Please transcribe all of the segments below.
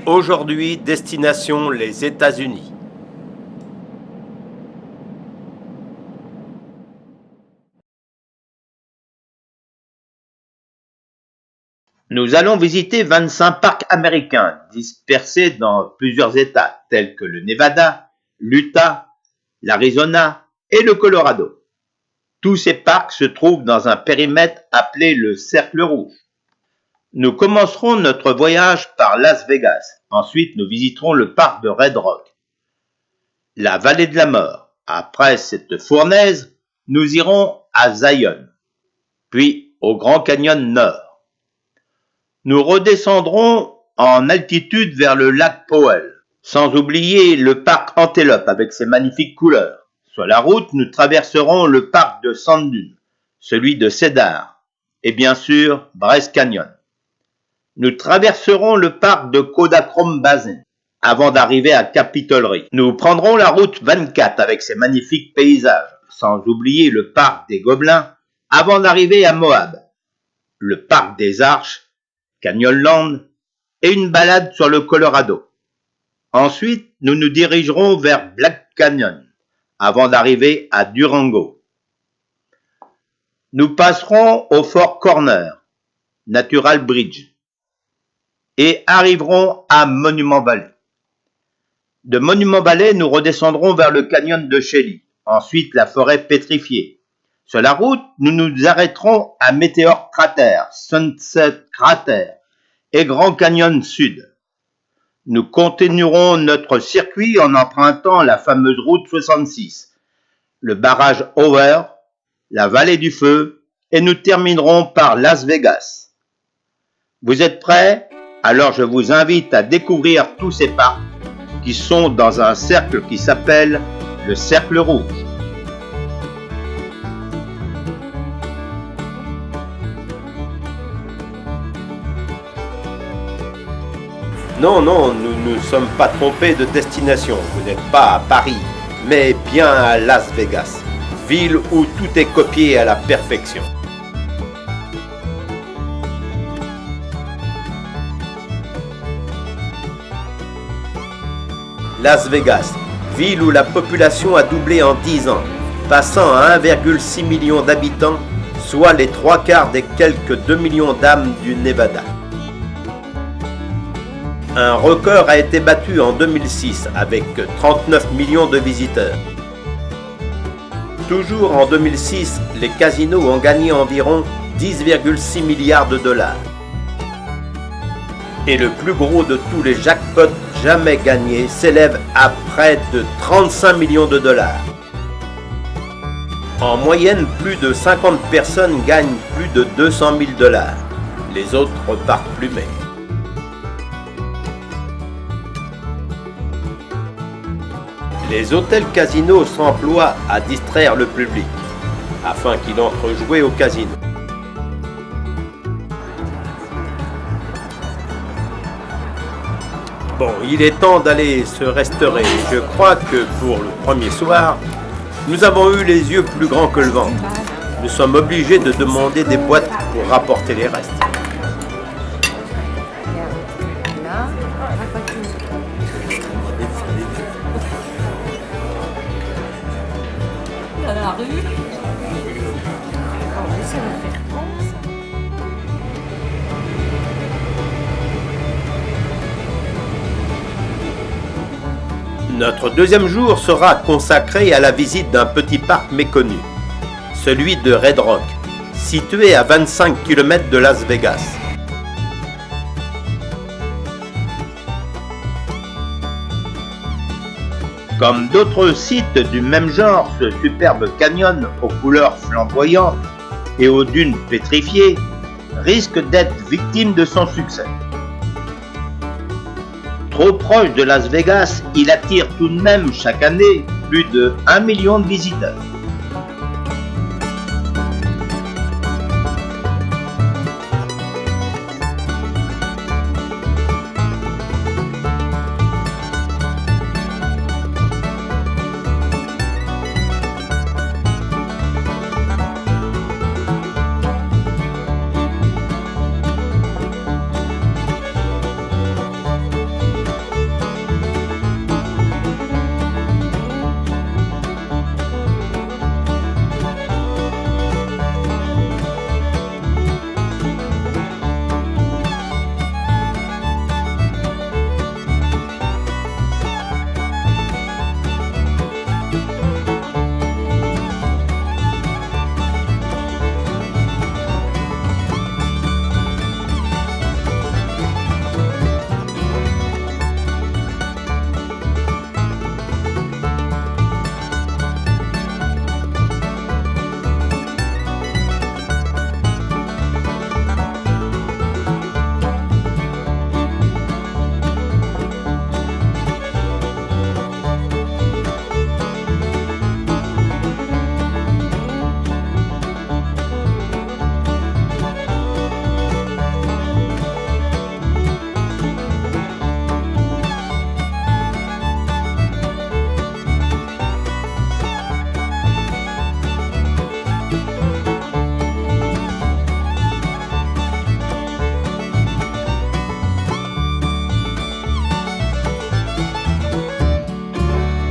Aujourd'hui, destination les États-Unis. Nous allons visiter 25 parcs américains dispersés dans plusieurs États tels que le Nevada, l'Utah, l'Arizona et le Colorado. Tous ces parcs se trouvent dans un périmètre appelé le Cercle Rouge. Nous commencerons notre voyage par Las Vegas. Ensuite, nous visiterons le parc de Red Rock, la vallée de la mort. Après cette fournaise, nous irons à Zion, puis au Grand Canyon Nord. Nous redescendrons en altitude vers le lac Powell, sans oublier le parc Antelope avec ses magnifiques couleurs. Sur la route, nous traverserons le parc de Sand Dunes, celui de Cedar, et bien sûr Bryce Canyon. Nous traverserons le parc de Kodachrome Basin avant d'arriver à Capitol Reef. Nous prendrons la route 24 avec ses magnifiques paysages, sans oublier le parc des Gobelins avant d'arriver à Moab, le parc des Arches, Canyonland et une balade sur le Colorado. Ensuite, nous nous dirigerons vers Black Canyon avant d'arriver à Durango. Nous passerons au Four Corners, Natural Bridge, et arriverons à Monument Valley. De Monument Valley, nous redescendrons vers le canyon de Shelly, ensuite la forêt pétrifiée. Sur la route, nous nous arrêterons à Meteor Crater, Sunset Crater et Grand Canyon Sud. Nous continuerons notre circuit en empruntant la fameuse route 66, le barrage Hoover, la vallée du feu, et nous terminerons par Las Vegas. Vous êtes prêts? Alors je vous invite à découvrir tous ces parcs qui sont dans un cercle qui s'appelle le Cercle Rouge. Non, nous ne nous sommes pas trompés de destination. Vous n'êtes pas à Paris, mais bien à Las Vegas, ville où tout est copié à la perfection. Las Vegas, ville où la population a doublé en 10 ans, passant à 1,6 million d'habitants, soit les 3/4 des quelques 2 millions d'âmes du Nevada. Un record a été battu en 2006 avec 39 millions de visiteurs. Toujours en 2006, les casinos ont gagné environ 10,6 milliards de dollars. Et le plus gros de tous les jackpots jamais gagnés s'élève à près de 35 millions de dollars. En moyenne, plus de 50 personnes gagnent plus de 200 000 dollars. Les autres repartent plumés. Les hôtels casinos s'emploient à distraire le public, afin qu'il entre jouer au casino. Bon, il est temps d'aller se restaurer. Je crois que pour le premier soir, nous avons eu les yeux plus grands que le ventre. Nous sommes obligés de demander des boîtes pour rapporter les restes. Dans la rue. On va essayer de faire comme ça. Notre deuxième jour sera consacré à la visite d'un petit parc méconnu, celui de Red Rock, situé à 25 km de Las Vegas. Comme d'autres sites du même genre, ce superbe canyon aux couleurs flamboyantes et aux dunes pétrifiées risque d'être victime de son succès. Trop proche de Las Vegas, il attire tout de même chaque année plus de 1 million de visiteurs.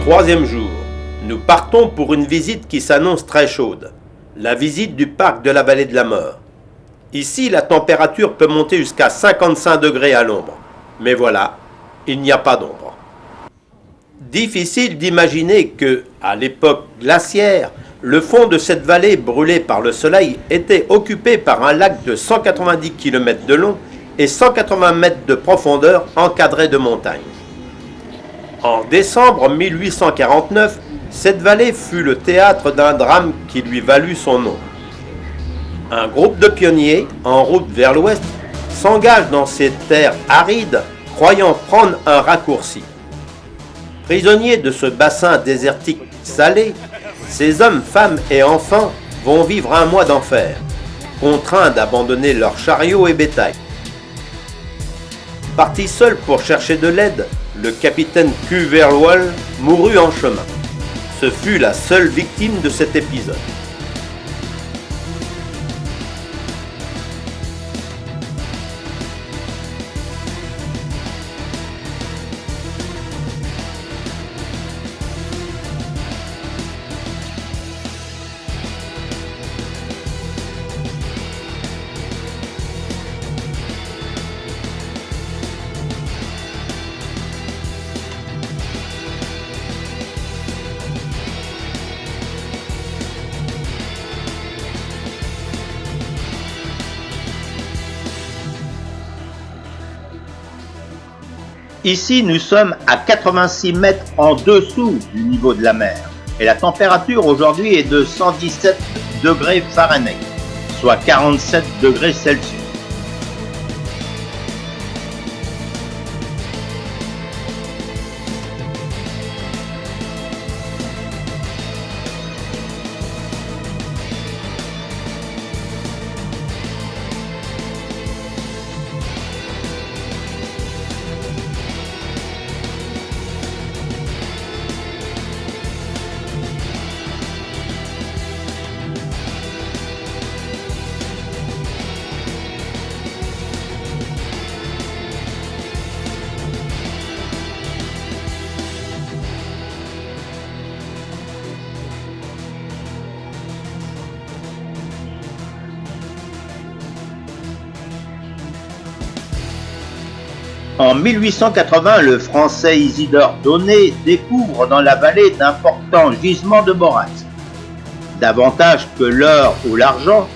Troisième jour, nous partons pour une visite qui s'annonce très chaude. La visite du parc de la vallée de la mort. Ici, la température peut monter jusqu'à 55 degrés à l'ombre. Mais voilà, il n'y a pas d'ombre. Difficile d'imaginer que, à l'époque glaciaire, le fond de cette vallée brûlée par le soleil était occupé par un lac de 190 km de long et 180 mètres de profondeur encadré de montagnes. En décembre 1849, cette vallée fut le théâtre d'un drame qui lui valut son nom. Un groupe de pionniers, en route vers l'ouest, s'engage dans ces terres arides, croyant prendre un raccourci. Prisonniers de ce bassin désertique salé, ces hommes, femmes et enfants vont vivre un mois d'enfer, contraints d'abandonner leurs chariots et bétail. Parti seul pour chercher de l'aide, le capitaine Cuverwall mourut en chemin. Ce fut la seule victime de cet épisode. Ici, nous sommes à 86 mètres en dessous du niveau de la mer et la température aujourd'hui est de 117 degrés Fahrenheit, soit 47 degrés Celsius. En 1880, le Français Isidore Daunet découvre dans la vallée d'importants gisements de borax. Davantage que l'or ou l'argent,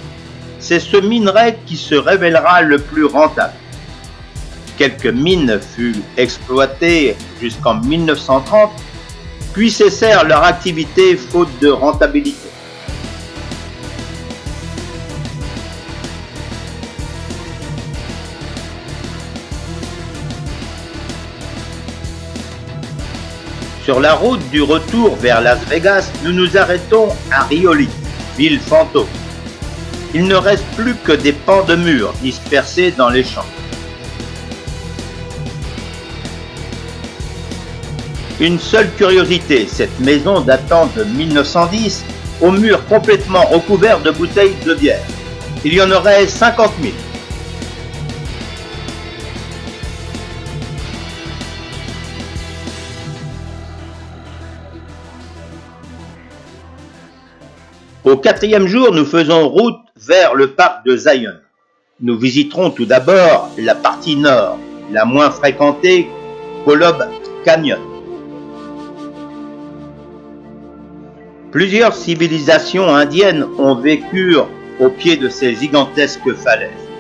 c'est ce minerai qui se révélera le plus rentable. Quelques mines furent exploitées jusqu'en 1930, puis cessèrent leur activité faute de rentabilité. Sur la route du retour vers Las Vegas, nous nous arrêtons à Riolit, ville fantôme. Il ne reste plus que des pans de murs dispersés dans les champs. Une seule curiosité, cette maison datant de 1910, aux murs complètement recouverts de bouteilles de bière. Il y en aurait 50 000. Au quatrième jour, nous faisons route vers le parc de Zion. Nous visiterons tout d'abord la partie nord, la moins fréquentée, Kolob Canyon. Plusieurs civilisations indiennes ont vécu au pied de ces gigantesques falaises.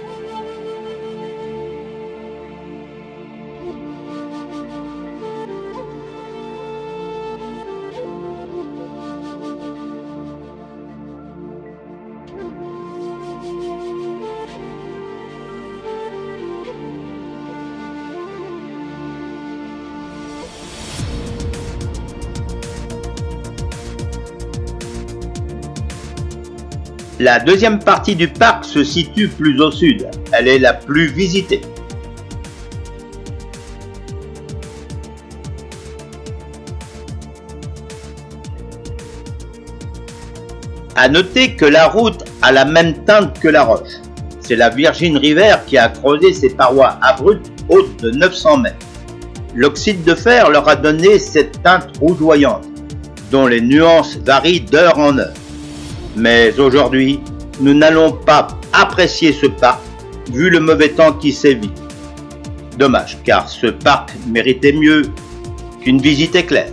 La deuxième partie du parc se situe plus au sud. Elle est la plus visitée. À noter que la route a la même teinte que la roche. C'est la Virgin River qui a creusé ses parois abruptes hautes de 900 mètres. L'oxyde de fer leur a donné cette teinte rougeoyante, dont les nuances varient d'heure en heure. Mais aujourd'hui, nous n'allons pas apprécier ce parc, vu le mauvais temps qui sévit. Dommage, car ce parc méritait mieux qu'une visite éclair.